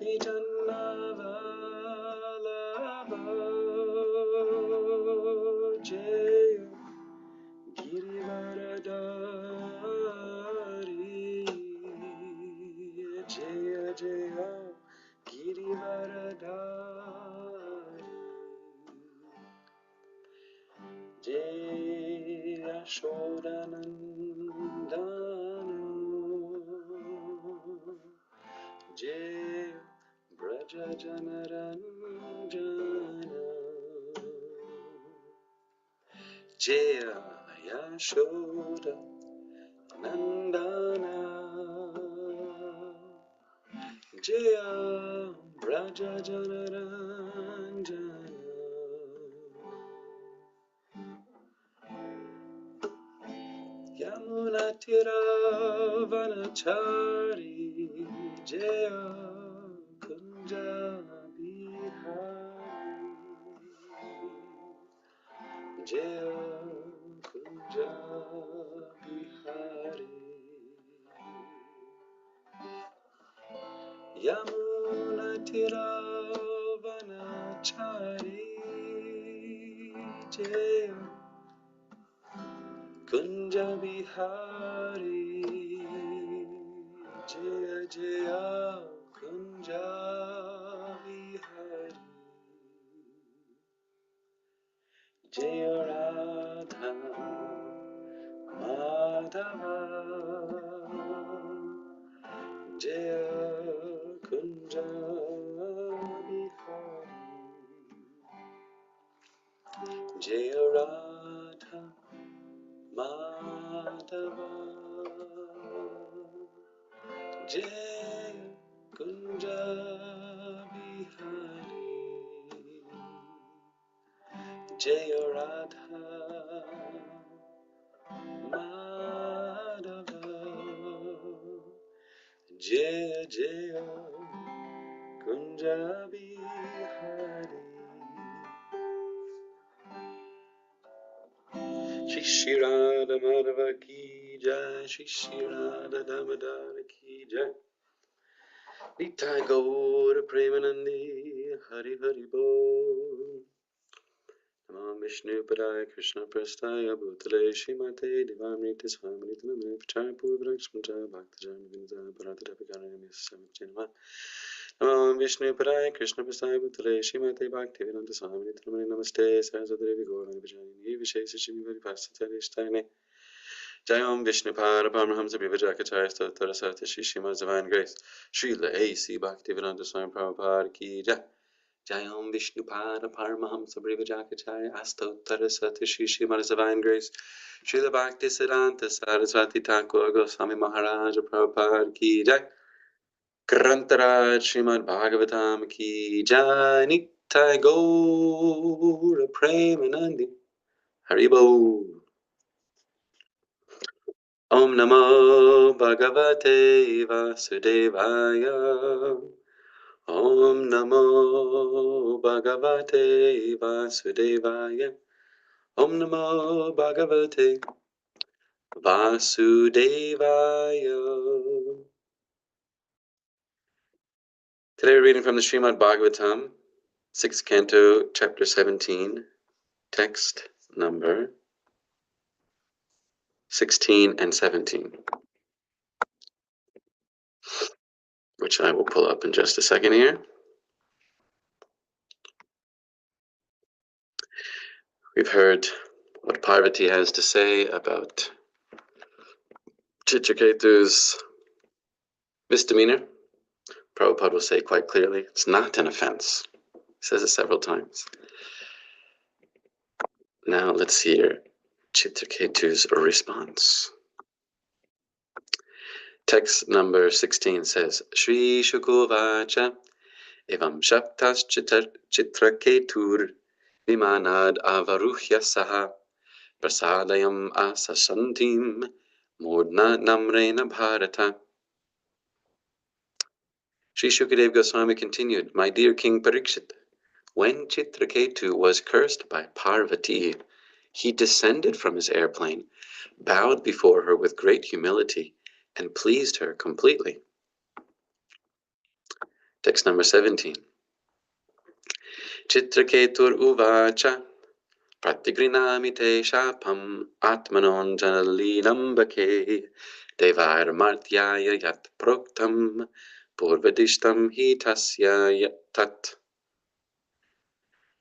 Vijanavalabha Jaya Girivaradari Jaya Jaya Girivaradari Jaya Shodanandana Jaya Braja Janaranjana Jaya Yashoda Nandana Jaya Braja Janaranjana Yamuna Tiravanachari Jaya Kunja Bihari Jaya Kunja Bihari Yamuna Tiravanachari Jaya Kunja Bihari Jaya Jaya Kunja Bihari Jaya Radha Madhava Jaya Kunja Bihari Jaya Radha Madhava Jaya Kunja Bihari Jaya Radha Madhava Jaya Jaya Kunja Bihari Shri Shri Radha Madhava Ki Jai Shri Shri Radha Damodara Ki Jai Nitai Gaur Premanandi Hari Hari Bol Namah Vishnu Padaya Krishna Prastaya Bhutale Shrimate Divamrita Swamrita Namah Vichaya Purvarakshmata Bhakta Jana Vinita Bharata Rapikaranam Yasavichinama Namah Vishnu Padaya Krishna Prastaya Bhutale Shrimate Bhakti Vinanta Swamrita Namah Namaste Saraswati Gauranga Vijayani Vishesa Shrimati Vasatari Shtayane Jayam Vishnu Pada Paramahamsa Vivajakacharya Statara Sarta Shri Srimad Divine Grace Srila A.C. Bhaktivedanta Swami Prabhupada Ki Jai Jayam Vishnu Pada Paramahamsa Vivajakacharya Statara Sarta Shri Srimad Divine Grace Srila Bhakti Siddhanta Saraswati Thakur Goswami Maharaj Prabhupada Ki Jai Grantaraj Srimad Bhagavatam Ki Jai Nitai Gaura Premanandi Haribo Om Namo Bhagavate Vasudevaya Om Namo Bhagavate Vasudevaya Om Namo Bhagavate Vasudevaya Today we're reading from the Srimad Bhagavatam, 6th Canto, Chapter 17, text number 16 and 17, which I will pull up in just a second here. We've heard what Parvati has to say about Chitraketu's misdemeanor. Prabhupada will say quite clearly, it's not an offense. He says it several times. Now let's hear Chitraketu's response. Text number 16 says, Shri Shukovacha evam shaptas Chitraketur vimanad avaruhya saha prasadayam asasantim murdna namrena bharata. Sri Shukadev Goswami continued, My dear King Parikshit, when Chitraketu was cursed by Parvati, he descended from his airplane, bowed before her with great humility, and pleased her completely. Text number 17. Chitraketur uvacha pratigrinami te shapam atmanon janalinambake devair martyaya yat proktam purvadishtam hitasya yatat.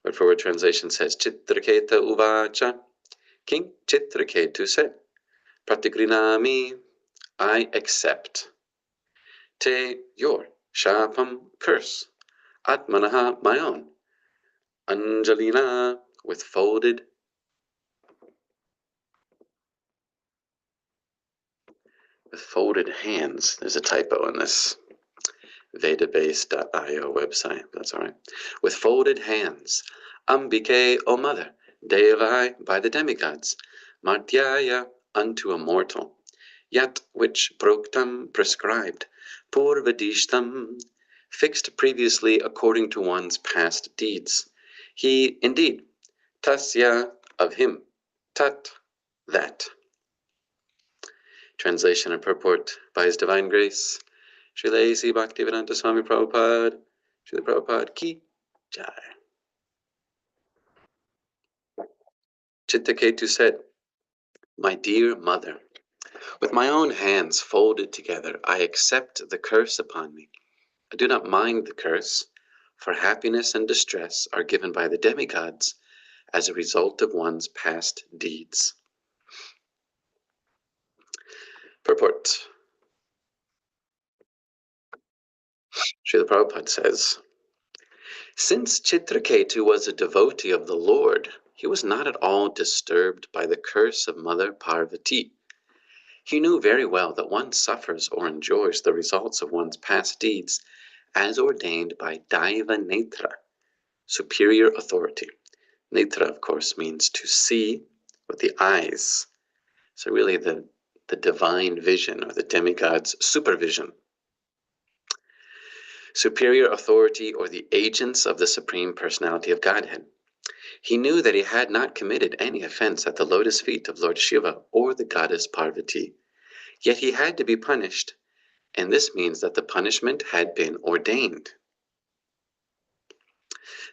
Word for word translation says, Chitraketa uvacha, King Chitraketu said, Pratigrinami, I accept. Te, your, shapam, curse. Atmanaha, my own. Anjalina, with folded hands. There's a typo in this vedabase.io website. That's all right. With folded hands. Ambike, O mother. Devai, by the demigods. Martyaya, unto a mortal. Yat which proktam, prescribed. Purvadishtam, fixed previously according to one's past deeds. He, indeed. Tasya, of him. Tat, that. Translation and purport by His Divine Grace, Srila A.C. Bhaktivedanta Swami Prabhupada, Srila Prabhupada Ki Jai. Chittaketu said, My dear mother, with my own hands folded together, I accept the curse upon me. I do not mind the curse, for happiness and distress are given by the demigods as a result of one's past deeds. Purport. Srila Prabhupada says, Since Chitraketu was a devotee of the Lord, he was not at all disturbed by the curse of Mother Parvati. He knew very well that one suffers or enjoys the results of one's past deeds as ordained by Daiva Netra, superior authority. Netra, of course, means to see with the eyes. So really the divine vision or the demigod's supervision. Superior authority or the agents of the Supreme Personality of Godhead. He knew that he had not committed any offense at the lotus feet of Lord Shiva or the goddess Parvati. Yet he had to be punished, and this means that the punishment had been ordained.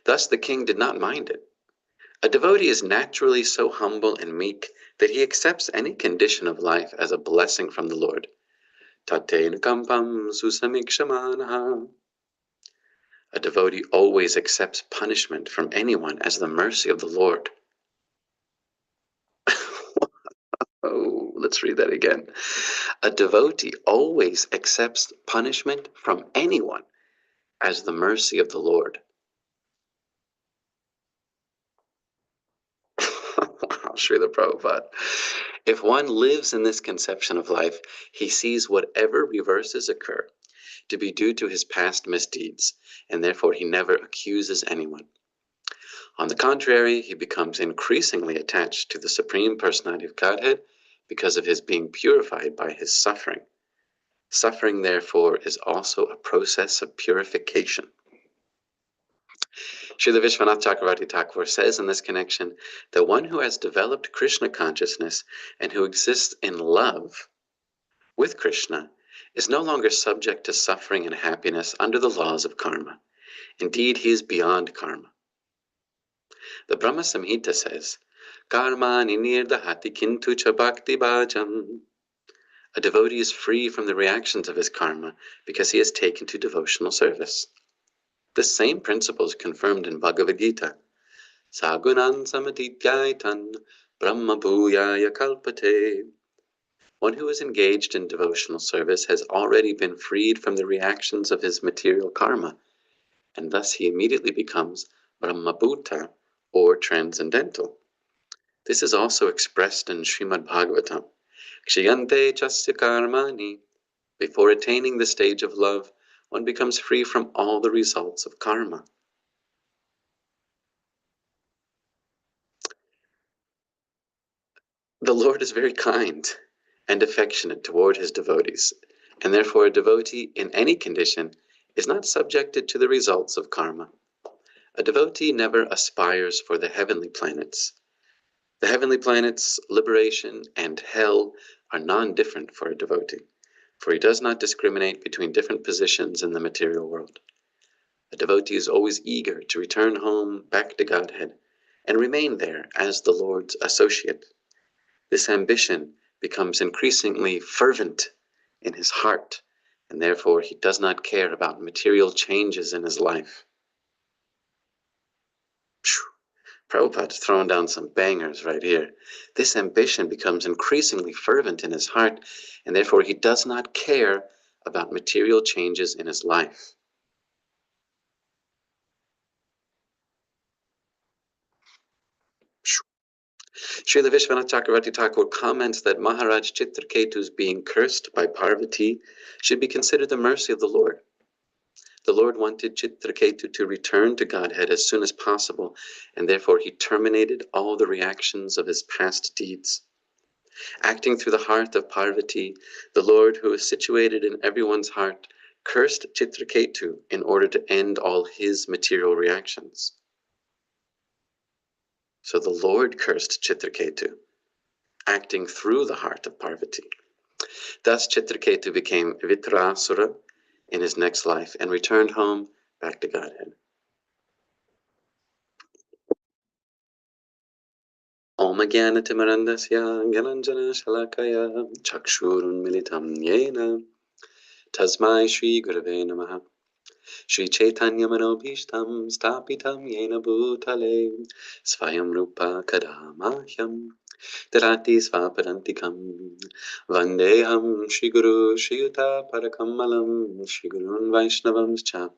Thus the king did not mind it. A devotee is naturally so humble and meek that he accepts any condition of life as a blessing from the Lord. Tatein kampam susamikshamaha. A devotee always accepts punishment from anyone as the mercy of the Lord. Oh, let's read that again. A devotee always accepts punishment from anyone as the mercy of the Lord. Wow, Srila Prabhupada. If one lives in this conception of life, he sees whatever reverses occur to be due to his past misdeeds, and therefore he never accuses anyone. On the contrary, he becomes increasingly attached to the Supreme Personality of Godhead because of his being purified by his suffering. Suffering, therefore, is also a process of purification. Srila Vishwanath Chakravarti Thakur says in this connection that one who has developed Krishna consciousness and who exists in love with Krishna is no longer subject to suffering and happiness under the laws of karma. Indeed, he is beyond karma. The Brahma Samhita says, Karma nirdahati kintu cha bhakti bhajam. A devotee is free from the reactions of his karma because he has taken to devotional service. The same principle is confirmed in Bhagavad Gita. Sagunan samadidhyaitan brahma bhuyaya kalpate. One who is engaged in devotional service has already been freed from the reactions of his material karma, and thus he immediately becomes brahmabhuta, or transcendental. This is also expressed in Srimad Bhagavatam. Kshiyante chasya karmani. Before attaining the stage of love, one becomes free from all the results of karma. The Lord is very kind and affectionate toward his devotees, and therefore a devotee in any condition is not subjected to the results of karma. A devotee never aspires for the heavenly planets. The heavenly planets, liberation, and hell are non-different for a devotee, for he does not discriminate between different positions in the material world. A devotee is always eager to return home back to Godhead and remain there as the Lord's associate. This ambition becomes increasingly fervent in his heart, and therefore he does not care about material changes in his life. Prabhupada's throwing down some bangers right here. This ambition becomes increasingly fervent in his heart, and therefore he does not care about material changes in his life. Srila Vishwanath Chakravarti Thakur comments that Maharaj Chitraketu's being cursed by Parvati should be considered the mercy of the Lord. The Lord wanted Chitraketu to return to Godhead as soon as possible, and therefore he terminated all the reactions of his past deeds. Acting through the heart of Parvati, the Lord, who is situated in everyone's heart, cursed Chitraketu in order to end all his material reactions. So the Lord cursed Chitraketu, acting through the heart of Parvati. Thus Chitraketu became Vitrasura in his next life and returned home back to Godhead. Om Jnanatimarandasya Gyananjana Shalakaya Chakshurun Militam Yena Tasmai Shri Gurave Namaha Shri Chaitanya Manobhishtam Stapitam Yena Bhutale Svayam Rupa Kadamahyam Darati Svaparantikam Vandeham Shri Guru Shri Yuta Parakamalam Shri Gurun Vaishnavamscha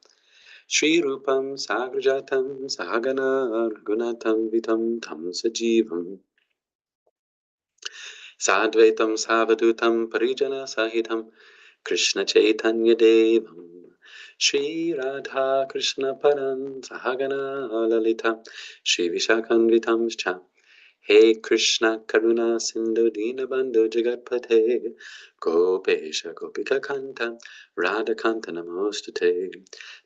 Shri Rupam Sagrajatam Sahagana Gunatam Vitam Tam Sajivam Sadvaitam Savadutam Parijana Sahitam Krishna Chaitanya Devam Shri Radha Krishna Param Sahagana Lalita Shri Vishakanvitam Cha He Krishna Karuna Sindhu Dinabandhu Jagatpate Gopesha Gopika Kanta Radha Kanta Namostate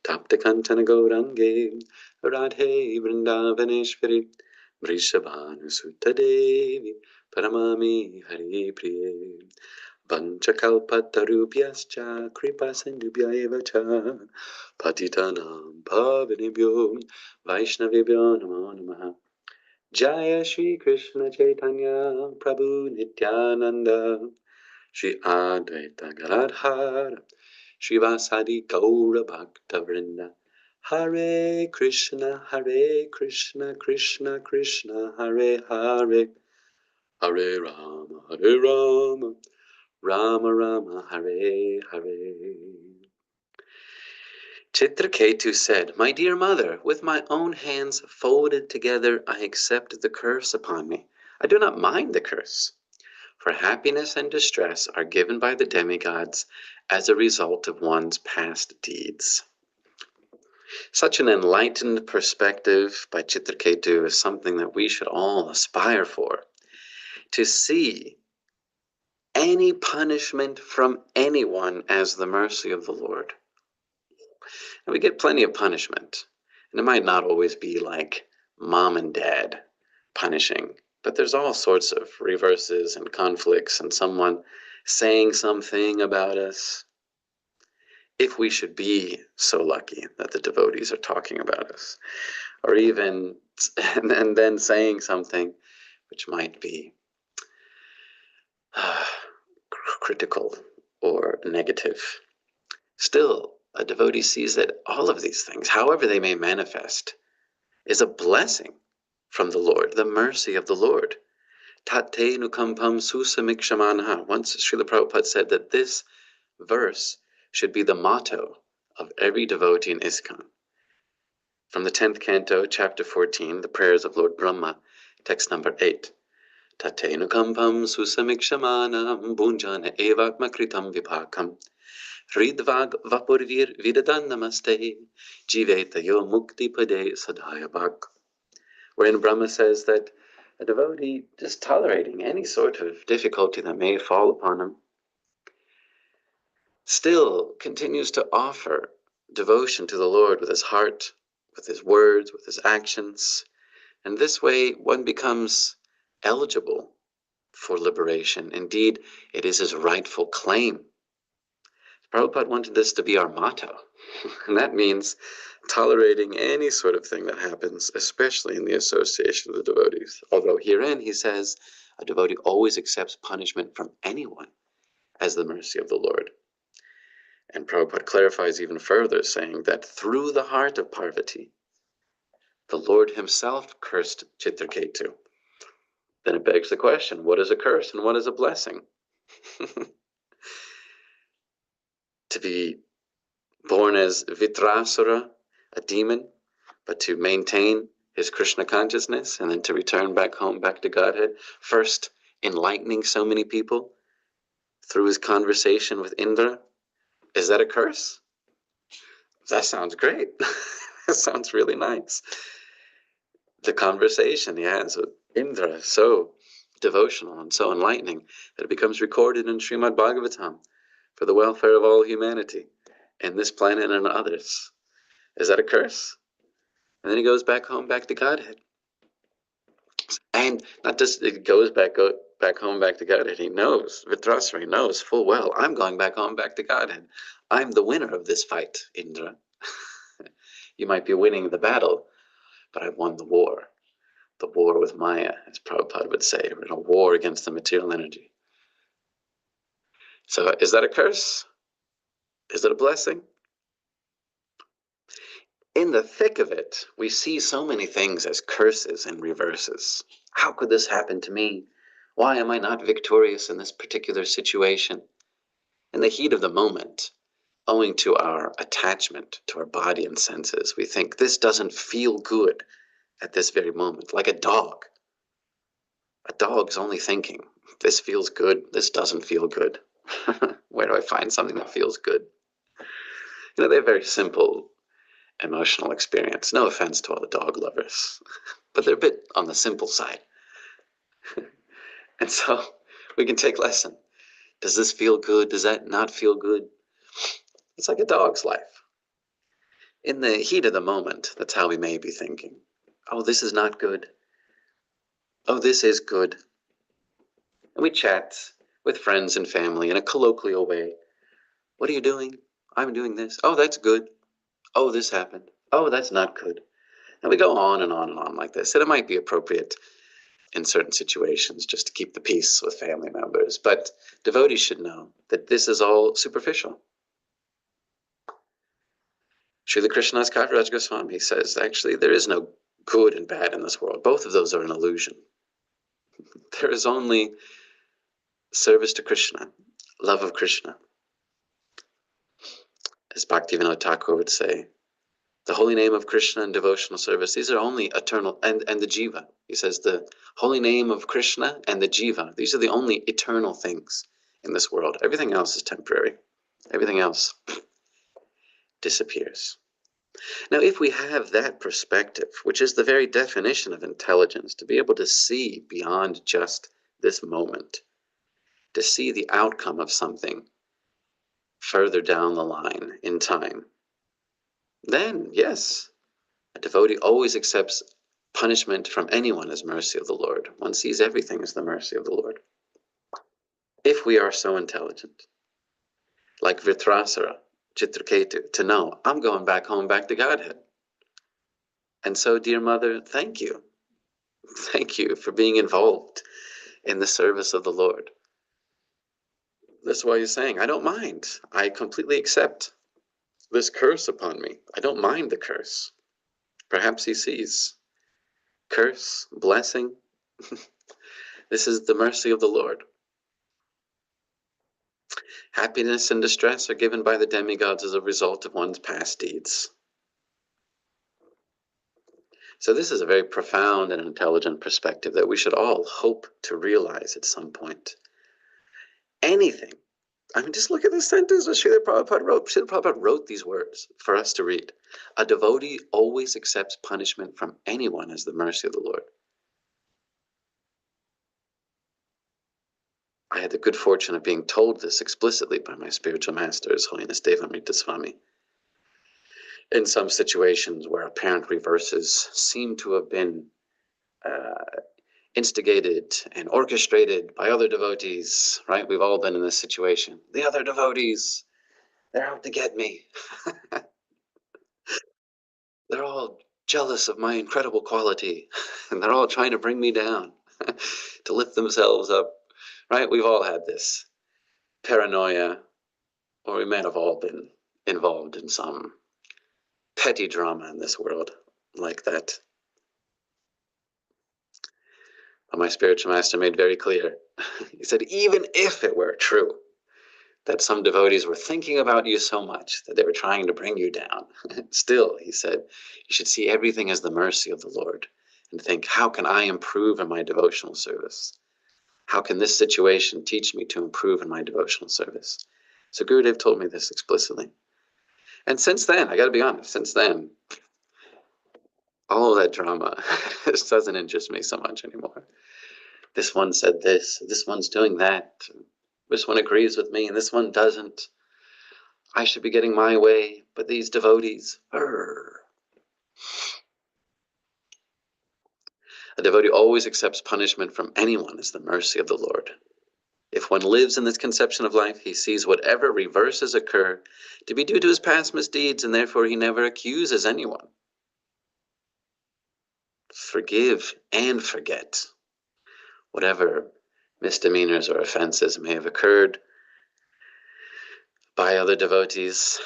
Tapta Kantana Gaurange Radhe Vrindavaneshwari Vrishabhanu Sutta Devi Paramami Hari Priye Vanchakalpatarubhyascha Kripa Sindhubhya cha Patitanam Pavanebhyo Vaishnavibhyo Namo Namaha Jaya Shri Krishna Chaitanya Prabhu Nityananda Shri Advaita Gadadhara Srivasadi Gaura Bhakta Vrinda Hare Krishna Krishna Krishna Hare Hare Hare Rama Rama Rama Hare Hare. Chitraketu said, My dear mother, with my own hands folded together, I accept the curse upon me. I do not mind the curse, for happiness and distress are given by the demigods as a result of one's past deeds. Such an enlightened perspective by Chitraketu is something that we should all aspire for. To see any punishment from anyone as the mercy of the Lord. And we get plenty of punishment. And it might not always be like mom and dad punishing, but there's all sorts of reverses and conflicts and someone saying something about us. If we should be so lucky that the devotees are talking about us, or even, and then saying something which might be critical or negative. Still, a devotee sees that all of these things, however they may manifest, is a blessing from the Lord, the mercy of the Lord. Tate nukampam susamikshamanaha. Once Srila Prabhupada said that this verse should be the motto of every devotee in ISKCON. From the 10th canto, chapter 14, the prayers of Lord Brahma, text number 8. Tate nukampam susamikshamanam bunjana evatma kritam vipakam. Hridvag vapurvir vidadan namaste, jiveta yo mukti pade sadhaya bhak. Wherein Brahma says that a devotee, just tolerating any sort of difficulty that may fall upon him, still continues to offer devotion to the Lord with his heart, with his words, with his actions. And this way one becomes eligible for liberation. Indeed, it is his rightful claim. Prabhupada wanted this to be our motto. And that means tolerating any sort of thing that happens, especially in the association of the devotees. Although herein he says, a devotee always accepts punishment from anyone as the mercy of the Lord. And Prabhupada clarifies even further, saying that through the heart of Parvati, the Lord himself cursed Chitraketu. Then it begs the question, what is a curse and what is a blessing? To be born as Vitrasura, a demon, but to maintain his Krishna consciousness and then to return back home, back to Godhead, first enlightening so many people through his conversation with Indra. Is that a curse? That sounds great. That sounds really nice. The conversation he has with Indra is so devotional and so enlightening that it becomes recorded in Srimad Bhagavatam for the welfare of all humanity and this planet and others. Is that a curse? And then he goes back home, back to Godhead. And not just it goes back home, back to Godhead. He knows, Vitrasari knows full well, I'm going back home, back to Godhead. I'm the winner of this fight, Indra. You might be winning the battle, but I've won the war with Maya, as Prabhupada would say. We're in a war against the material energy. So is that a curse? Is it a blessing? In the thick of it, we see so many things as curses and reverses. How could this happen to me? Why am I not victorious in this particular situation? In the heat of the moment, owing to our attachment to our body and senses, we think this doesn't feel good at this very moment, like a dog. A dog's only thinking, this feels good, this doesn't feel good. Where do I find something that feels good? You know, they're very simple emotional experience. No offense to all the dog lovers, but they're a bit on the simple side. And so we can take lesson. Does this feel good? Does that not feel good? It's like a dog's life. In the heat of the moment, that's how we may be thinking. Oh, this is not good. Oh, this is good. And we chat with friends and family in a colloquial way. What are you doing? I'm doing this. Oh, that's good. Oh, this happened. Oh, that's not good. And we go on and on and on like this. And it might be appropriate in certain situations just to keep the peace with family members. But devotees should know that this is all superficial. Srila Krishnadas Kaviraj Goswami says, actually, there is no good and bad in this world. Both of those are an illusion. There is only service to Krishna, love of Krishna. As Bhaktivinoda Thakur would say, the holy name of Krishna and devotional service, these are only eternal, and the jiva. He says the holy name of Krishna and the jiva, these are the only eternal things in this world. Everything else is temporary. Everything else disappears. Now, if we have that perspective, which is the very definition of intelligence, to be able to see beyond just this moment, to see the outcome of something further down the line in time, then, yes, a devotee always accepts punishment from anyone as mercy of the Lord. One sees everything as the mercy of the Lord. If we are so intelligent, like Vritrasara, Chitraketu, to know, I'm going back home, back to Godhead. And so, dear mother, thank you. Thank you for being involved in the service of the Lord. That's why he's saying, I don't mind. I completely accept this curse upon me. I don't mind the curse. Perhaps he sees curse, blessing. This is the mercy of the Lord. Happiness and distress are given by the demigods as a result of one's past deeds. So this is a very profound and intelligent perspective that we should all hope to realize at some point. Anything. I mean, just look at this sentence that Srila Prabhupada wrote. Srila Prabhupada wrote these words for us to read. A devotee always accepts punishment from anyone as the mercy of the Lord. I had the good fortune of being told this explicitly by my spiritual master, His Holiness Devamrita Swami. In some situations where apparent reverses seem to have been instigated and orchestrated by other devotees, right? We've all been in this situation. The other devotees, They're out to get me. They're all jealous of my incredible quality, and they're all trying to bring me down to lift themselves up, right? We've all had this paranoia, or we might have all been involved in some petty drama in this world like that. But my spiritual master made very clear, he said, even if it were true that some devotees were thinking about you so much that they were trying to bring you down, still, he said, you should see everything as the mercy of the Lord and think, how can I improve in my devotional service? How can this situation teach me to improve in my devotional service? So Gurudev told me this explicitly. And since then, I got to be honest, since then, all of that drama just doesn't interest me so much anymore. This one said this one's doing that, this one agrees with me, and this one doesn't. I should be getting my way, but these devotees, A devotee always accepts punishment from anyone as the mercy of the Lord. If one lives in this conception of life, he sees whatever reverses occur to be due to his past misdeeds, and therefore he never accuses anyone. Forgive and forget whatever misdemeanors or offenses may have occurred by other devotees,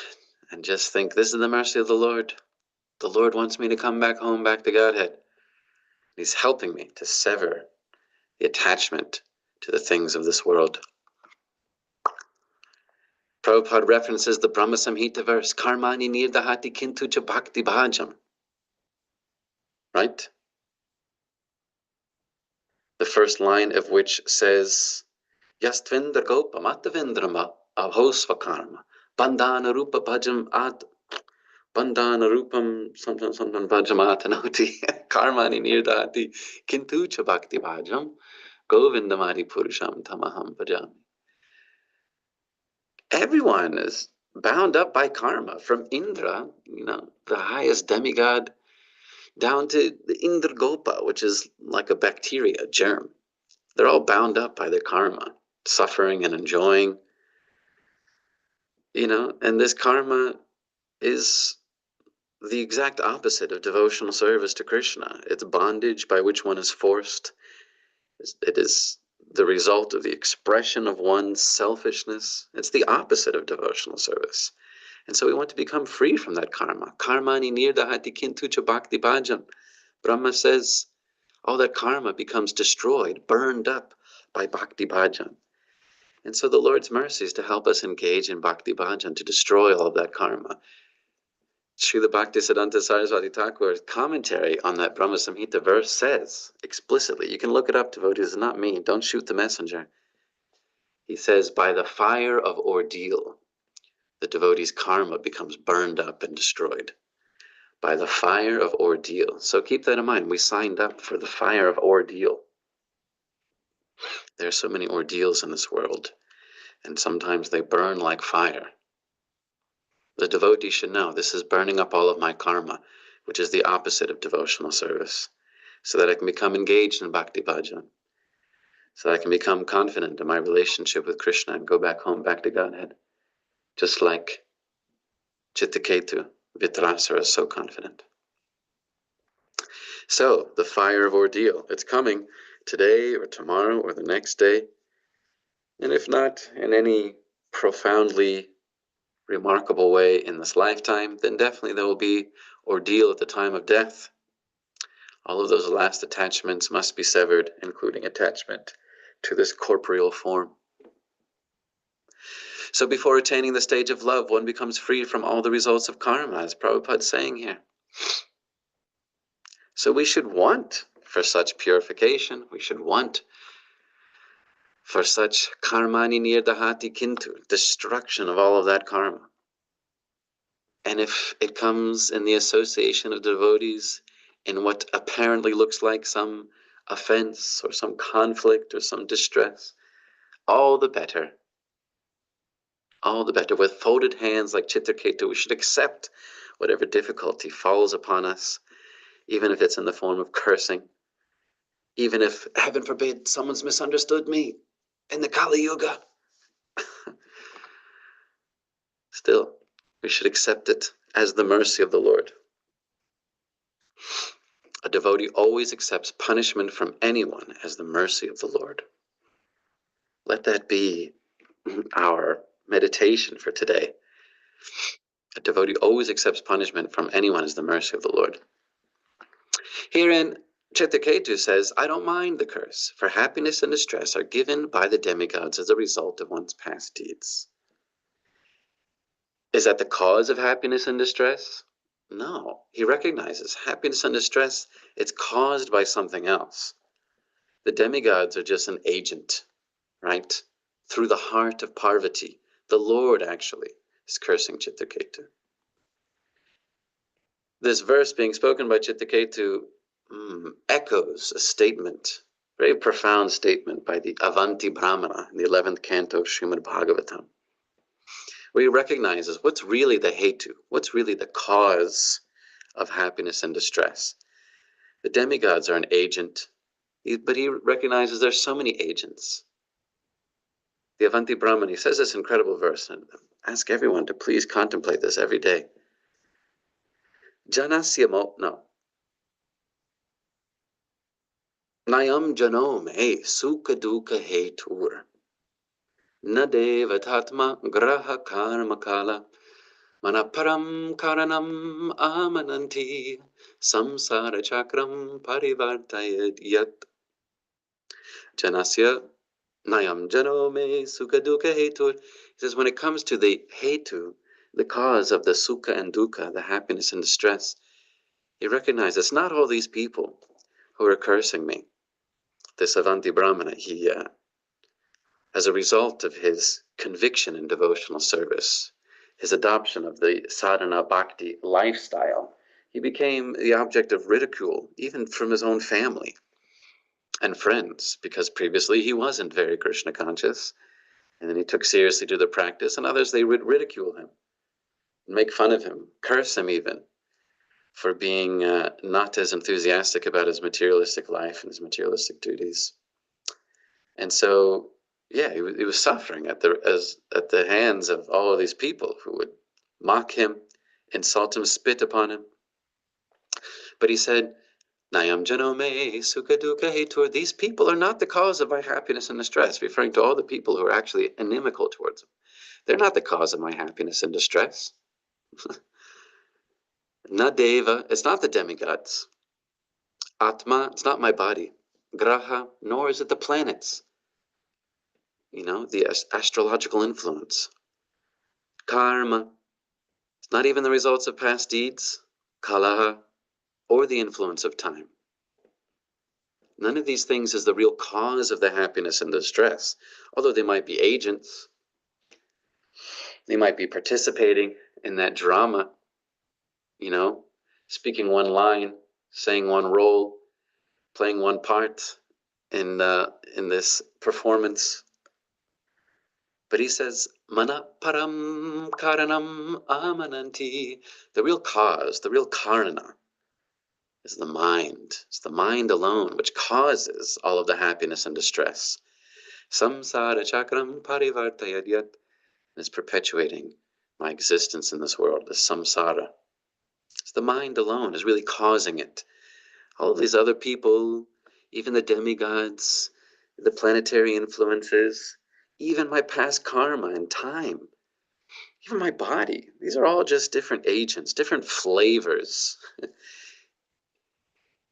and just think, this is the mercy of the Lord. The Lord wants me to come back home, back to Godhead. He's helping me to sever the attachment to the things of this world. Prabhupada references the Brahma Samhita verse, Karmani nirdahati kintu cha bhakti bhajam. Right? The first line of which says, Yastvindra gopa matavindrama avhosva karma bandhana rupa bhajam ad bandhana rupam something bhajam atanoti karmani nirdahati kintu cha bhakti bhajam govindamari purusham tamaham bhajami. Everyone is bound up by karma, from Indra, the highest demigod, down to the Indra Gopa, which is like a bacteria, germ. They're all bound up by their karma, suffering and enjoying, and this karma is the exact opposite of devotional service to Krishna. It's bondage by which one is forced. It is the result of the expression of one's selfishness. It's the opposite of devotional service. And so we want to become free from that karma. Karmani nirdahati kintu cha bhakti bhajam. Brahma says all that karma becomes destroyed, burned up by bhakti bhajan. And so the Lord's mercy is to help us engage in bhakti bhajan, to destroy all of that karma. Srila Bhaktisiddhanta Saraswati Thakur's commentary on that Brahma Samhita verse says explicitly, you can look it up, devotees, it's not me, don't shoot the messenger. He says, by the fire of ordeal, the devotee's karma becomes burned up and destroyed. By the fire of ordeal. So keep that in mind. We signed up for the fire of ordeal. There are so many ordeals in this world, and sometimes they burn like fire. The devotee should know this is burning up all of my karma, which is the opposite of devotional service, so that I can become engaged in bhakti bhajan, so that I can become confident in my relationship with Krishna and go back home, back to Godhead, just like Chittaketu, Vitrasara is so confident. So, the fire of ordeal, it's coming today or tomorrow or the next day. And if not in any profoundly remarkable way in this lifetime, then definitely there will be ordeal at the time of death. All of those last attachments must be severed, including attachment to this corporeal form. So before attaining the stage of love, one becomes free from all the results of karma, as Prabhupada is saying here. So we should want for such purification, we should want for such karmani nirdahati kintu, destruction of all of that karma. And if it comes in the association of devotees in what apparently looks like some offense or some conflict or some distress, all the better. All the better. With folded hands like Chitraketu, we should accept whatever difficulty falls upon us, even if it's in the form of cursing, even if, heaven forbid, someone's misunderstood me in the Kali Yuga. Still, we should accept it as the mercy of the Lord. A devotee always accepts punishment from anyone as the mercy of the Lord. Let that be our meditation for today. A devotee always accepts punishment from anyone as the mercy of the Lord. Herein, Chittaketu says, I don't mind the curse, for happiness and distress are given by the demigods as a result of one's past deeds. Is that the cause of happiness and distress? No. He recognizes happiness and distress, it's caused by something else. The demigods are just an agent, right? Through the heart of Parvati, the Lord actually is cursing Chittaketu. This verse being spoken by Chittaketu echoes a statement, very profound statement by the Avanti Brahmana in the 11th canto of Srimad Bhagavatam, where he recognizes what's really the hetu, what's really the cause of happiness and distress. The demigods are an agent, but he recognizes there's so many agents. The Avanti Brahmana, he says this incredible verse, and ask everyone to please contemplate this every day. Janasya no. Nayam jano me sukha dukha hetur. Nadevatatma graha karma kala. Manaparam karanam amananti. Samsara chakram parivartayad yat. Janasya nayam jano me sukha dukha hetur. He says when it comes to the hetu, the cause of the sukha and dukkha, the happiness and distress, he recognizes it's not all these people who are cursing me. This Avanti Brahmana, he, as a result of his conviction in devotional service, his adoption of the sadhana bhakti lifestyle, he became the object of ridicule, even from his own family and friends, because previously he wasn't very Krishna conscious. And then he took seriously to the practice, and others, they would ridicule him, make fun of him, curse him even, for being not as enthusiastic about his materialistic life and his materialistic duties. And so, yeah, he was suffering at the hands of all of these people who would mock him, insult him, spit upon him. But he said, Nayam jano me sukha dukha hetur. These people are not the cause of my happiness and distress, referring to all the people who are actually inimical towards him. They're not the cause of my happiness and distress. Na deva, it's not the demigods. Atma, it's not my body. Graha, nor is it the planets. You know, the astrological influence. Karma, it's not even the results of past deeds. Kalaha, or the influence of time. None of these things is the real cause of the happiness and distress, although they might be agents. They might be participating in that drama, you know, speaking one line, saying one role, playing one part in this performance. But he says, Mana param karanam amananti. The real cause, the real karana, is the mind. It's the mind alone which causes all of the happiness and distress. Samsara chakram parivartayadyat. It's perpetuating my existence in this world, this samsara. It's the mind alone is really causing it. All of these other people, even the demigods, the planetary influences, even my past karma and time, even my body, these are all just different agents, different flavors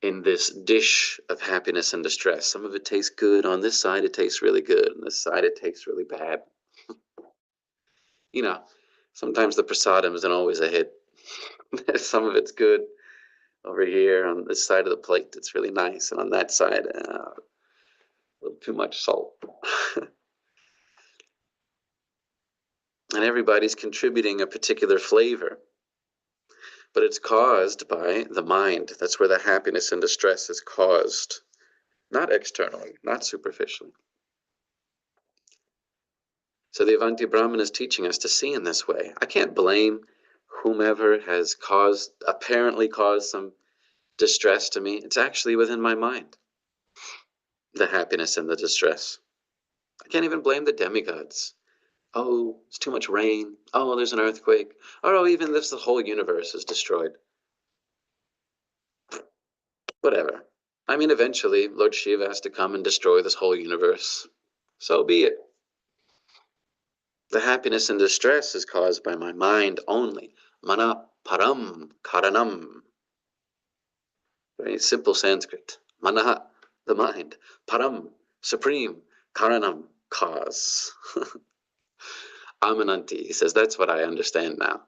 in this dish of happiness and distress. Some of it tastes good. On this side, it tastes really good. On this side, it tastes really bad. You know, sometimes the prasadam isn't always a hit. Some of it's good. Over here on this side of the plate, it's really nice. And on that side, a little too much salt. And everybody's contributing a particular flavor. But it's caused by the mind. That's where the happiness and distress is caused. Not externally, not superficially. So the Avanti Brahman is teaching us to see in this way. I can't blame whomever has apparently caused some distress to me. It's actually within my mind, the happiness and the distress. I can't even blame the demigods. Oh, it's too much rain. Oh, there's an earthquake. Oh, even if the whole universe is destroyed. Whatever. I mean, eventually, Lord Shiva has to come and destroy this whole universe. So be it. The happiness and distress is caused by my mind only. Mana param karanam. Very simple Sanskrit. Manaha, the mind. Param, supreme. Karanam, cause. Amananti, he says, that's what I understand now.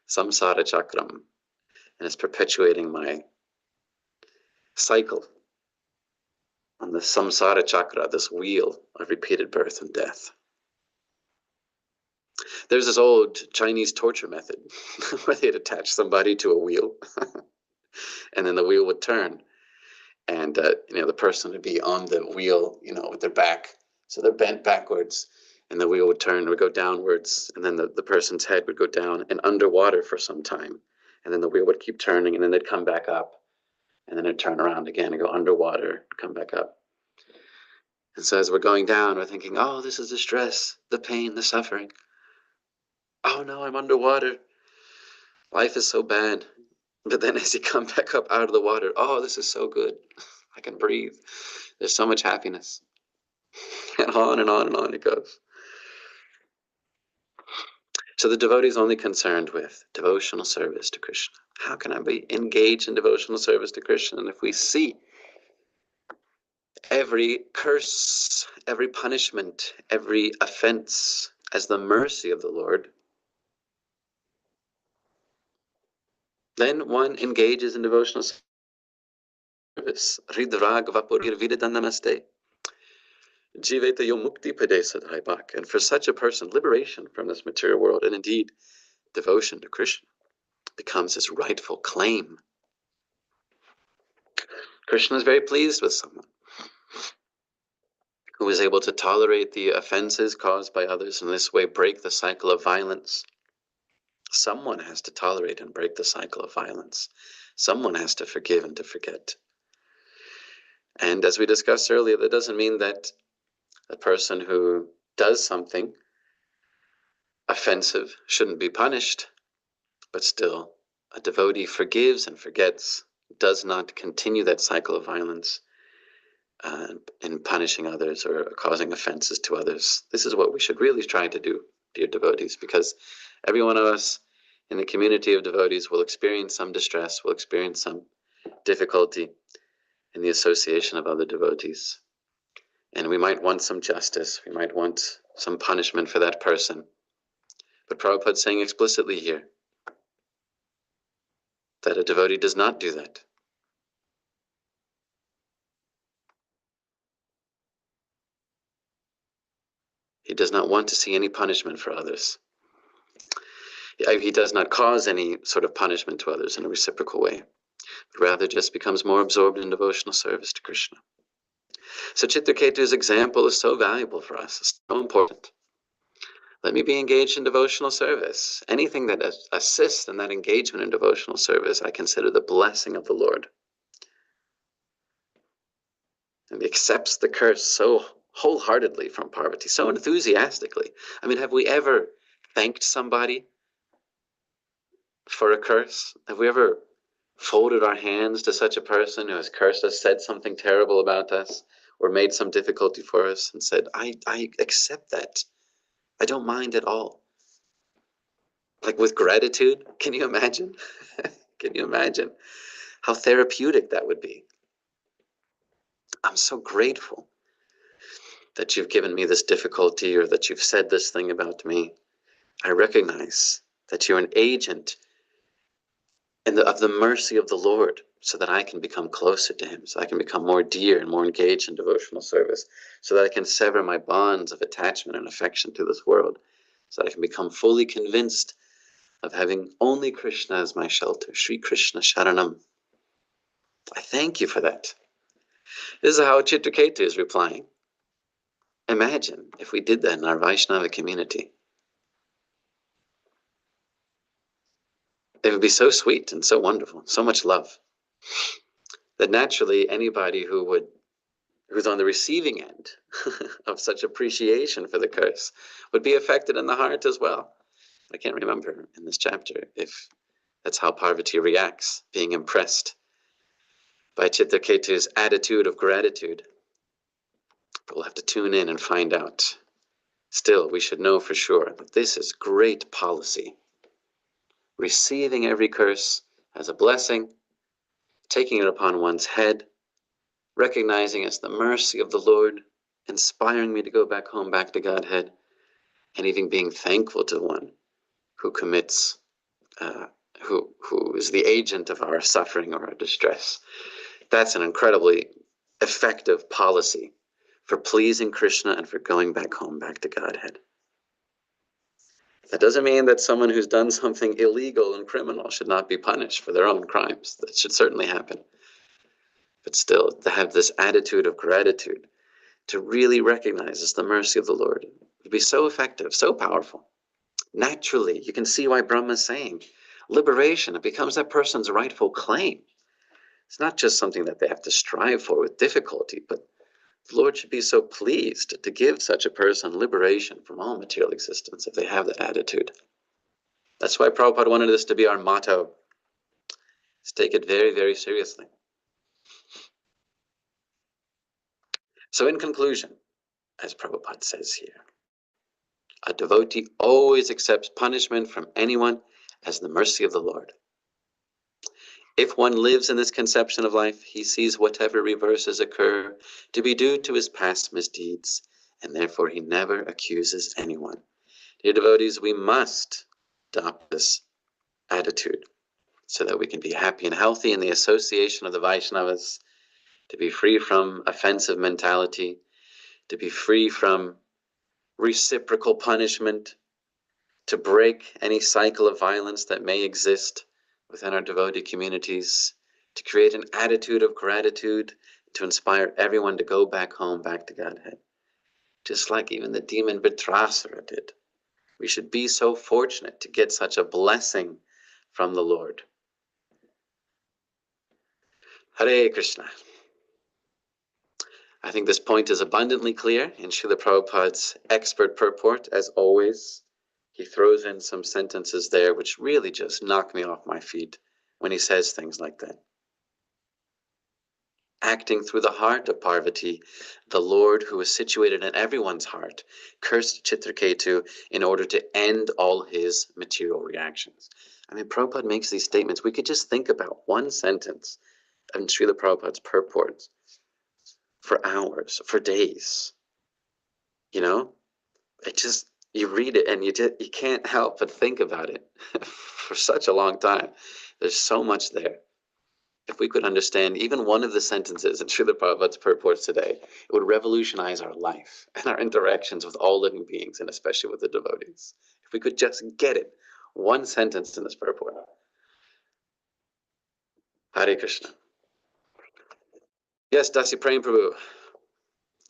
Samsara chakram. And it's perpetuating my cycle on the samsara chakra, this wheel of repeated birth and death. There's this old Chinese torture method where they'd attach somebody to a wheel and then the wheel would turn and the person would be on the wheel, with their back. So they're bent backwards and the wheel would turn, would go downwards, and then the person's head would go down and underwater for some time. And then the wheel would keep turning and then they'd come back up and then it'd turn around again and go underwater, come back up. And so as we're going down, we're thinking, oh, this is the stress, the pain, the suffering. Oh no, I'm underwater. Life is so bad. But then as you come back up out of the water, oh, this is so good. I can breathe. There's so much happiness. And on and on and on it goes. So the devotee is only concerned with devotional service to Krishna. How can I be engaged in devotional service to Krishna? And if we see every curse, every punishment, every offense as the mercy of the Lord, then one engages in devotional service. Ridrag vapurir vidadanamaste. Jiveta yo mukti padesa. And for such a person, liberation from this material world, and indeed devotion to Krishna, becomes his rightful claim. Krishna is very pleased with someone who is able to tolerate the offenses caused by others, and in this way break the cycle of violence. Someone has to tolerate and break the cycle of violence. Someone has to forgive and to forget. And as we discussed earlier, that doesn't mean that a person who does something offensive shouldn't be punished, but still, a devotee forgives and forgets, does not continue that cycle of violence in punishing others or causing offenses to others. This is what we should really try to do, dear devotees, because every one of us in the community of devotees will experience some distress, will experience some difficulty in the association of other devotees. And we might want some justice, we might want some punishment for that person. But Prabhupada's saying explicitly here that a devotee does not do that. He does not want to see any punishment for others. He does not cause any sort of punishment to others in a reciprocal way, but rather just becomes more absorbed in devotional service to Krishna. So Chitraketu's example is so valuable for us, it's so important. Let me be engaged in devotional service. Anything that assists in that engagement in devotional service, I consider the blessing of the Lord. And he accepts the curse so wholeheartedly from Parvati, so enthusiastically. I mean, have we ever thanked somebody for a curse? Have we ever folded our hands to such a person who has cursed us, said something terrible about us, or made some difficulty for us, and said, I accept that. I don't mind at all. Like with gratitude, can you imagine? Can you imagine how therapeutic that would be? I'm so grateful that you've given me this difficulty or that you've said this thing about me. I recognize that you're an agent of the mercy of the Lord so that I can become closer to him, so I can become more dear and more engaged in devotional service, so that I can sever my bonds of attachment and affection to this world, so that I can become fully convinced of having only Krishna as my shelter. Sri Krishna Sharanam. I thank you for that. This is how Chitraketu is replying. Imagine if we did that in our Vaishnava community. It would be so sweet and so wonderful, so much love, that naturally anybody who would who's on the receiving end of such appreciation for the curse would be affected in the heart as well. I can't remember in this chapter if that's how Parvati reacts, being impressed by Chitraketu's attitude of gratitude. But we'll have to tune in and find out. Still, we should know for sure that this is great policy. Receiving every curse as a blessing, taking it upon one's head, recognizing as the mercy of the Lord, inspiring me to go back home, back to Godhead, and even being thankful to one who commits, who is the agent of our suffering or our distress. That's an incredibly effective policy for pleasing Krishna and for going back home, back to Godhead. That doesn't mean that someone who's done something illegal and criminal should not be punished for their own crimes. That should certainly happen. But still, to have this attitude of gratitude, to really recognize as the mercy of the Lord, would be so effective, so powerful. Naturally, you can see why Brahma is saying, liberation, it becomes that person's rightful claim. It's not just something that they have to strive for with difficulty, but the Lord should be so pleased to give such a person liberation from all material existence if they have that attitude. That's why Prabhupada wanted this to be our motto. Let's take it very, very seriously. So in conclusion, as Prabhupada says here, a devotee always accepts punishment from anyone as the mercy of the Lord. If one lives in this conception of life, he sees whatever reverses occur to be due to his past misdeeds, and therefore he never accuses anyone. Dear devotees, we must adopt this attitude so that we can be happy and healthy in the association of the Vaishnavas, to be free from offensive mentality, to be free from reciprocal punishment, to break any cycle of violence that may exist within our devotee communities, to create an attitude of gratitude, to inspire everyone to go back home, back to Godhead, just like even the demon Vitrasura did. We should be so fortunate to get such a blessing from the Lord. Hare Krishna. I think this point is abundantly clear in Srila Prabhupada's expert purport, as always. He throws in some sentences there which really just knock me off my feet when he says things like that. Acting through the heart of Parvati, the Lord who is situated in everyone's heart, cursed Chitraketu in order to end all his material reactions. I mean, Prabhupada makes these statements. We could just think about one sentence in Srila Prabhupada's purports for hours, for days. You know, it just, you read it and you can't help but think about it for such a long time. There's so much there. If we could understand even one of the sentences in Srila Prabhupada's purports today, it would revolutionize our life and our interactions with all living beings, and especially with the devotees. If we could just get it, one sentence in this purport. Hare Krishna. Yes, Dasi Prem Prabhu, you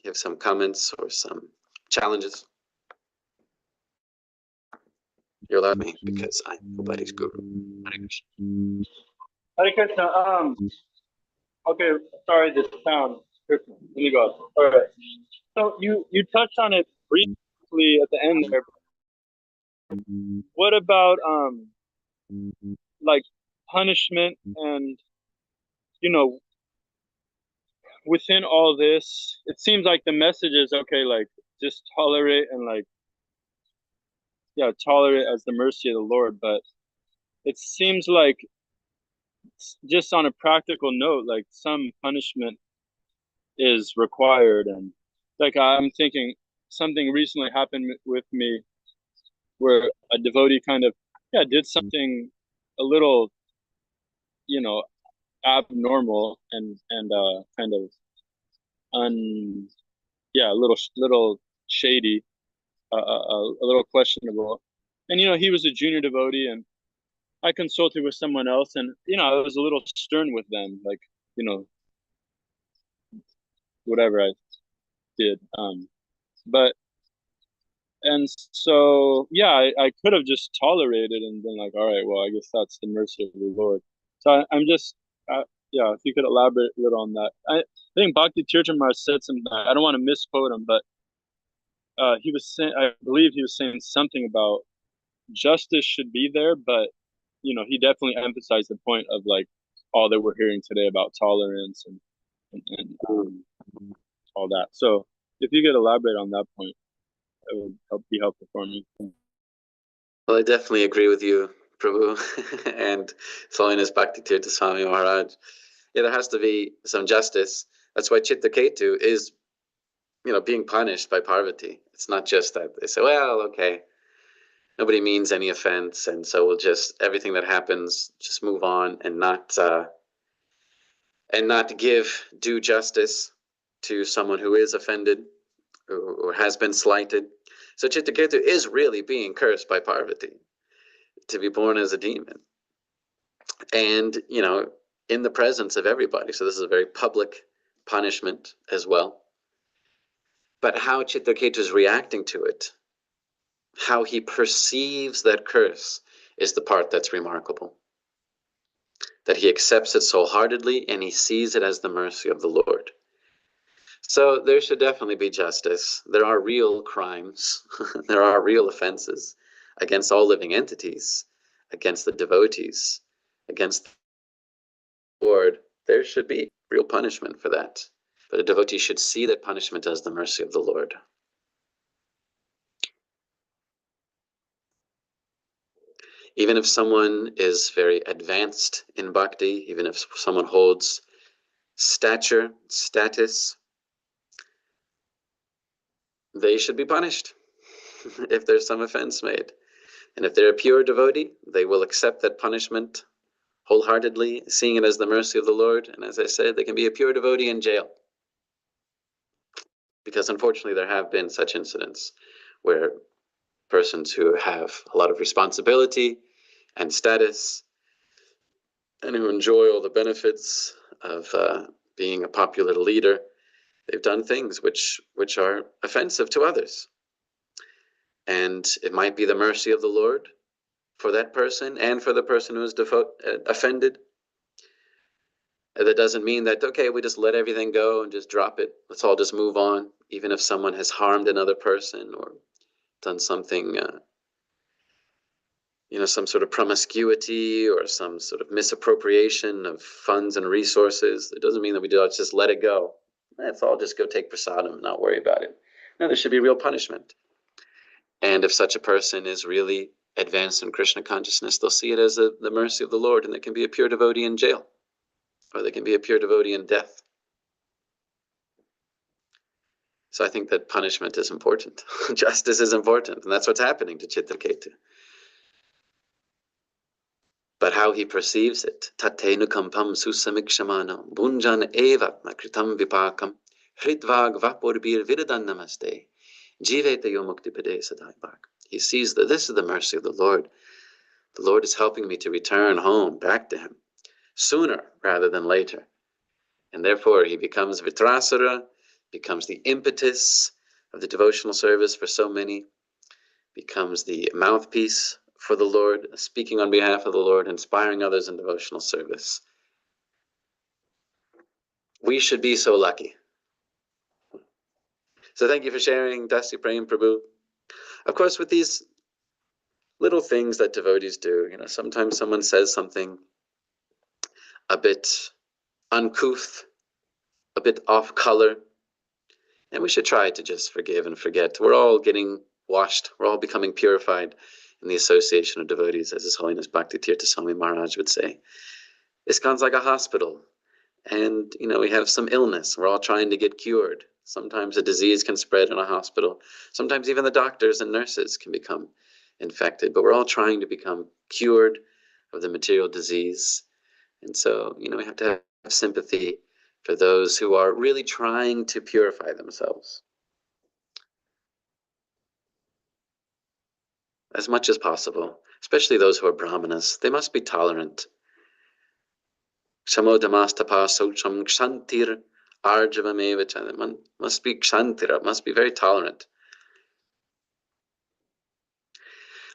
have some comments or some challenges? You're allowed me because I'm nobody's guru. Hare Krishna. Hare Krishna. Okay, sorry, this sound. Let me go. All right. So you touched on it briefly at the end there. What about like punishment and within all this, it seems like the message is okay, like just tolerate and tolerate as the mercy of the Lord. But it seems like just on a practical note, like some punishment is required. And like I'm thinking something recently happened with me where a devotee kind of did something a little abnormal and kind of a little shady, a little questionable. And he was a junior devotee, and I consulted with someone else, and I was a little stern with them, like whatever I did. But and so I could have just tolerated and been like, all right, well, I guess that's the mercy of the Lord. So I'm just yeah, if you could elaborate a little on that. I think Bhakti Tirtha Maharaj said something. I don't want to misquote him, but he was saying, I believe he was saying something about justice should be there, but he definitely emphasized the point of like all that we're hearing today about tolerance and all that. So if you could elaborate on that point, it would be helpful for me. Well, I definitely agree with you, Prabhu, and His Holiness Bhakti Tirtha Swami Maharaj. Yeah, there has to be some justice. That's why Chittaketu is, being punished by Parvati. It's not just that they say, well, okay, nobody means any offense, and so we'll just, everything that happens, just move on and not give due justice to someone who is offended or has been slighted. So Chittaketu is really being cursed by Parvati to be born as a demon. And, in the presence of everybody. So this is a very public punishment as well. But how Chittaketu is reacting to it, how he perceives that curse, is the part that's remarkable. That he accepts it so heartedly and he sees it as the mercy of the Lord. So there should definitely be justice. There are real crimes. There are real offenses against all living entities, against the devotees, against the Lord. There should be real punishment for that. But a devotee should see that punishment as the mercy of the Lord. Even if someone is very advanced in bhakti, even if someone holds status, they should be punished if there's some offense made. And if they're a pure devotee, they will accept that punishment wholeheartedly, seeing it as the mercy of the Lord. And as I said, they can be a pure devotee in jail. Because unfortunately, there have been such incidents where persons who have a lot of responsibility and status and who enjoy all the benefits of being a popular leader, they've done things which are offensive to others. And it might be the mercy of the Lord for that person and for the person who is offended. That doesn't mean that, okay, we just let everything go and just drop it. Let's all just move on, even if someone has harmed another person or done something, some sort of promiscuity or some sort of misappropriation of funds and resources. It doesn't mean that we just let it go. Let's all just go take prasadam and not worry about it. No, there should be real punishment. And if such a person is really advanced in Krishna consciousness, they'll see it as the mercy of the Lord, and they can be a pure devotee in jail, or they can be a pure devotee in death. So I think that punishment is important. Justice is important, and that's what's happening to Chitraketu. But how he perceives it, tatenu kampam susamikshamana bunjan eva makritam vipakam hritvag vapurbir viridan namaste jiveta yomuktipade sadaibak. He sees that this is the mercy of the Lord. The Lord is helping me to return home, back to him, sooner rather than later. And therefore he becomes vitrasara, becomes the impetus of the devotional service for so many, becomes the mouthpiece for the Lord, speaking on behalf of the Lord, inspiring others in devotional service. We should be so lucky. So thank you for sharing, Dasi Prem Prabhu. Of course, with these little things that devotees do, sometimes someone says something a bit uncouth, a bit off color, and we should try to just forgive and forget. We're all getting washed. We're all becoming purified in the association of devotees, as His Holiness Bhakti Tirtha Swami Maharaj would say. ISKCON's like a hospital, and we have some illness. We're all trying to get cured. Sometimes a disease can spread in a hospital. Sometimes even the doctors and nurses can become infected, but we're all trying to become cured of the material disease. And so, we have to have sympathy for those who are really trying to purify themselves as much as possible, especially those who are brahmanas. They must be tolerant. Kshamodamastapa socham kshantir arjavameva. Must be kshantir, must be very tolerant.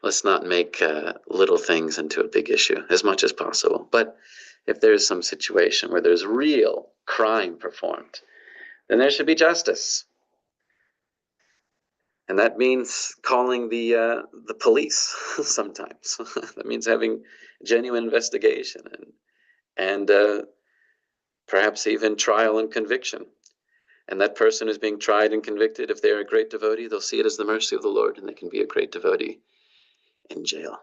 Let's not make little things into a big issue as much as possible. But if there's some situation where there's real crime performed, then there should be justice. And that means calling the police sometimes. That means having genuine investigation and perhaps even trial and conviction. And that person who's being tried and convicted, if they're a great devotee, they'll see it as the mercy of the Lord, and they can be a great devotee in jail.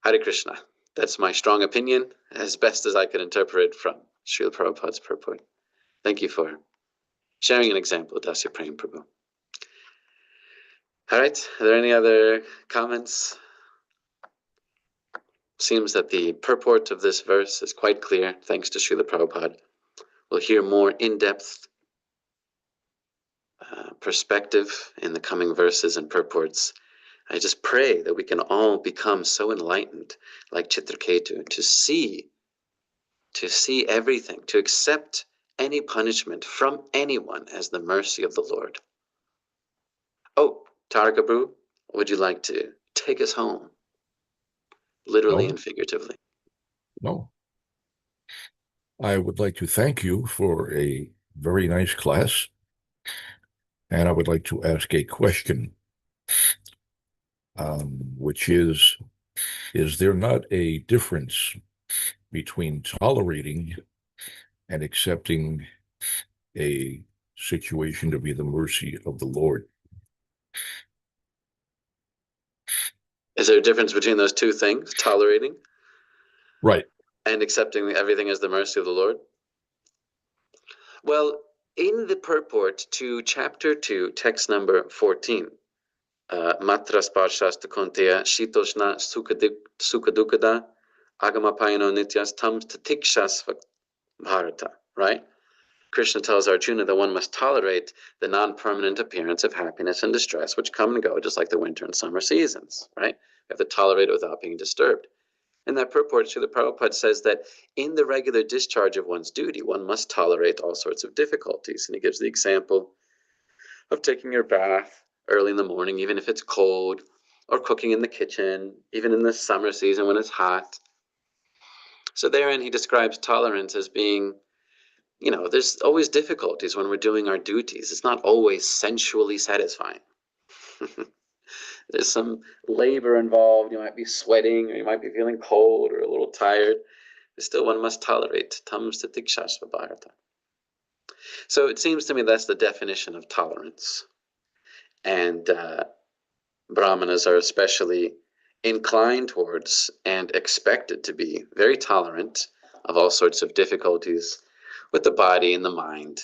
Hare Krishna. That's my strong opinion, as best as I can interpret from Srila Prabhupada's purport. Thank you for sharing an example, Dasya Prem Prabhu. All right, are there any other comments? Seems that the purport of this verse is quite clear, thanks to Srila Prabhupada. We'll hear more in-depth perspective in the coming verses and purports. I just pray that we can all become so enlightened, like Chitraketu, to see everything, to accept any punishment from anyone as the mercy of the Lord. Oh, Taraka Prabhu, would you like to take us home, literally and figuratively? No. I would like to thank you for a very nice class, and I would like to ask a question, which is there not a difference between tolerating and accepting a situation to be the mercy of the Lord? Is there a difference between those two things, tolerating? Right. And accepting everything as the mercy of the Lord? Well, in the purport to chapter 2, text number 14, Matras Parshasta Konteya Shitoshna Sukadukada Agamapayano Nityas Tam Tatikshas Bharata, right? Krishna tells Arjuna that one must tolerate the non-permanent appearance of happiness and distress, which come and go, just like the winter and summer seasons, right? We have to tolerate it without being disturbed. In that purport, Srila Prabhupada says that in the regular discharge of one's duty, one must tolerate all sorts of difficulties. And he gives the example of taking your bath early in the morning, even if it's cold, or cooking in the kitchen, even in the summer season when it's hot. So therein he describes tolerance as being, there's always difficulties when we're doing our duties. It's not always sensually satisfying. There's some labor involved. You might be sweating, or you might be feeling cold or a little tired. But still, one must tolerate. Tam satikshasva bharata. So it seems to me that's the definition of tolerance. And Brahmanas are especially inclined towards and expected to be very tolerant of all sorts of difficulties with the body and the mind,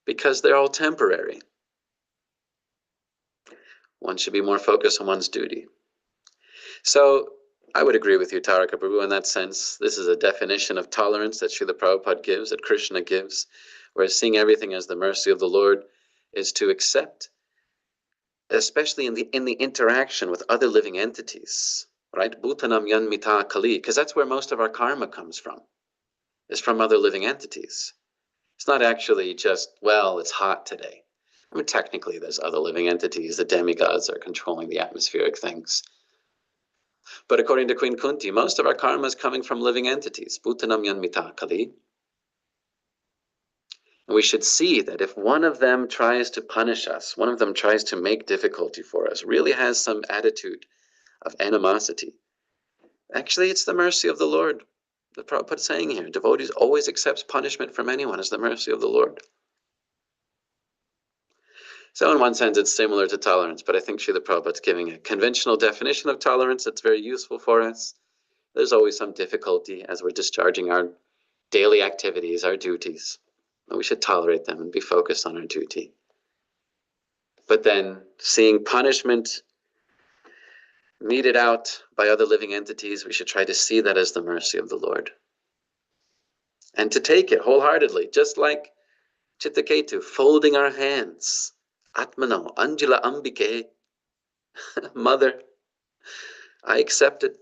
because they're all temporary. One should be more focused on one's duty. So I would agree with you, Taraka Prabhu, in that sense. This is a definition of tolerance that Srila Prabhupada gives, that Krishna gives, whereas seeing everything as the mercy of the Lord is to accept, especially in the interaction with other living entities, right? Bhutanam yanmita kali, because that's where most of our karma comes from, is from other living entities. It's not actually just, well, it's hot today. I mean, technically, there's other living entities. The demigods are controlling the atmospheric things. But according to Queen Kunti, most of our karma is coming from living entities. Bhutanam yanmita kali. And we should see that if one of them tries to punish us, one of them tries to make difficulty for us, really has some attitude of animosity, actually, it's the mercy of the Lord. The Prabhupada is saying here, devotees always accepts punishment from anyone as the mercy of the Lord. So in one sense, it's similar to tolerance, but I think Srila Prabhupada's giving a conventional definition of tolerance that's very useful for us. There's always some difficulty as we're discharging our daily activities, our duties. And we should tolerate them and be focused on our duty. But then seeing punishment meted out by other living entities, we should try to see that as the mercy of the Lord. And to take it wholeheartedly, just like Chittaketu, folding our hands. Atmano, Anjala Ambike, Mother, I accept it.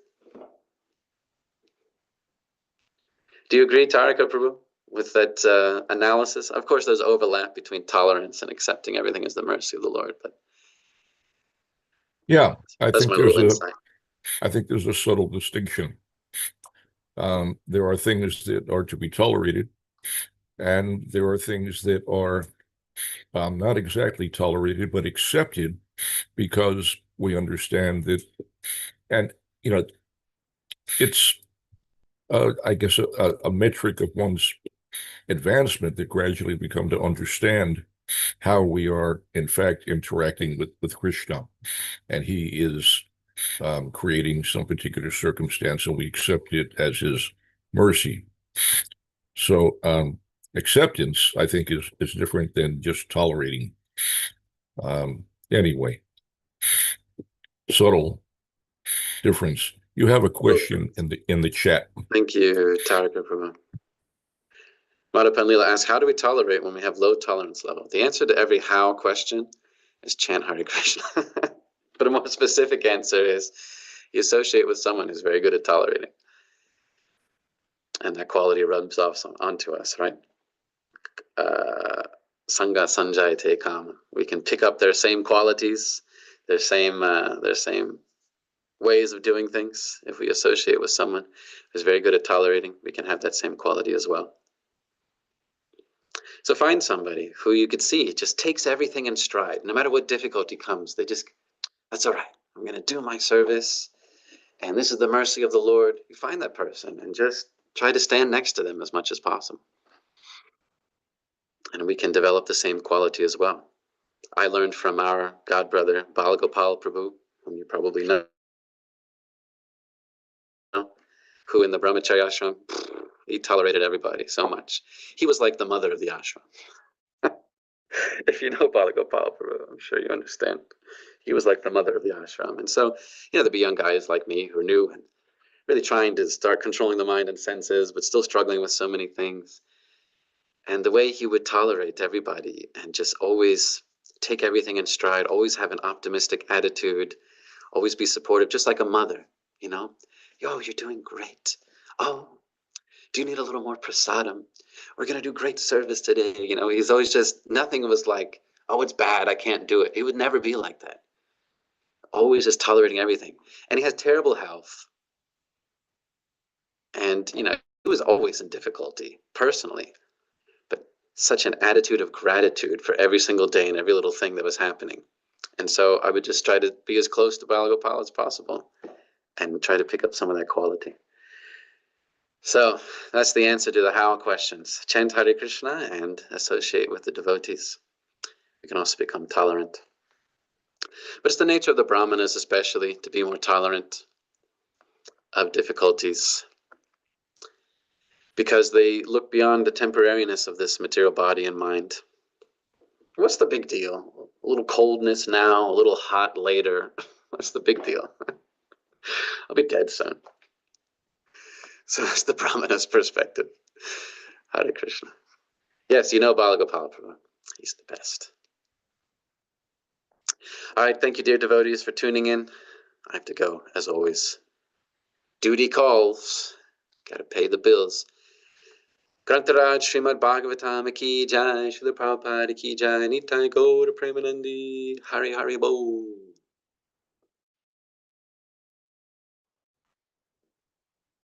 Do you agree, Taraka Prabhu, with that analysis? Of course, there's overlap between tolerance and accepting everything as the mercy of the Lord, but yeah, that's my little insight. I think there's a subtle distinction. There are things that are to be tolerated, and there are things that are not exactly tolerated, but accepted because we understand that, and it's, I guess, a metric of one's advancement that gradually we come to understand how we are, in fact, interacting with Krishna. And he is creating some particular circumstance, and we accept it as his mercy. So acceptance, I think, is different than just tolerating. Anyway, subtle difference. You have a question in the chat. Thank you, Tarika Prabhu. Madhapan Leela asks, how do we tolerate when we have low tolerance level? The answer to every how question is chant Hare Krishna. But a more specific answer is you associate with someone who's very good at tolerating. And that quality rubs off onto us, right? Sangha sanjayate kama. We can pick up their same qualities, their same ways of doing things. If we associate with someone who's very good at tolerating, we can have that same quality as well. So find somebody who you could see just takes everything in stride. No matter what difficulty comes, that's all right. I'm going to do my service, and this is the mercy of the Lord. You find that person and just try to stand next to them as much as possible. And we can develop the same quality as well. I learned from our god brother, Balagopal Prabhu, whom you probably know, who in the Brahmacharya ashram, he tolerated everybody so much. He was like the mother of the ashram. If you know Balagopal Prabhu, I'm sure you understand. He was like the mother of the ashram. And so, there'd be young guys like me who are new and really trying to start controlling the mind and senses, but still struggling with so many things. And the way he would tolerate everybody and just always take everything in stride, always have an optimistic attitude, always be supportive, just like a mother, Yo, you're doing great. Oh, do you need a little more prasadam? We're going to do great service today. He's always nothing was like, oh, it's bad, I can't do it. He would never be like that. Always just tolerating everything. And he has terrible health. And, he was always in difficulty, personally. But such an attitude of gratitude for every single day and every little thing that was happening. And so I would just try to be as close to Balagopal as possible and try to pick up some of that quality. So that's the answer to the how questions. Chant Hare Krishna and associate with the devotees. We can also become tolerant. But it's the nature of the Brahmanas especially to be more tolerant of difficulties because they look beyond the temporariness of this material body and mind. What's the big deal? A little coldness now, a little hot later. What's the big deal? I'll be dead soon. So that's the Brahmana's perspective. Hare Krishna. Yes, Balagopal Prabhu. He's the best. All right, thank you, dear devotees, for tuning in. I have to go, as always. Duty calls. Got to pay the bills. Grantaraj Srimad Bhagavatam ki jai, Srila Prabhupada ki jai, Nitai Gaura Premanandi, Hari Hari Bo.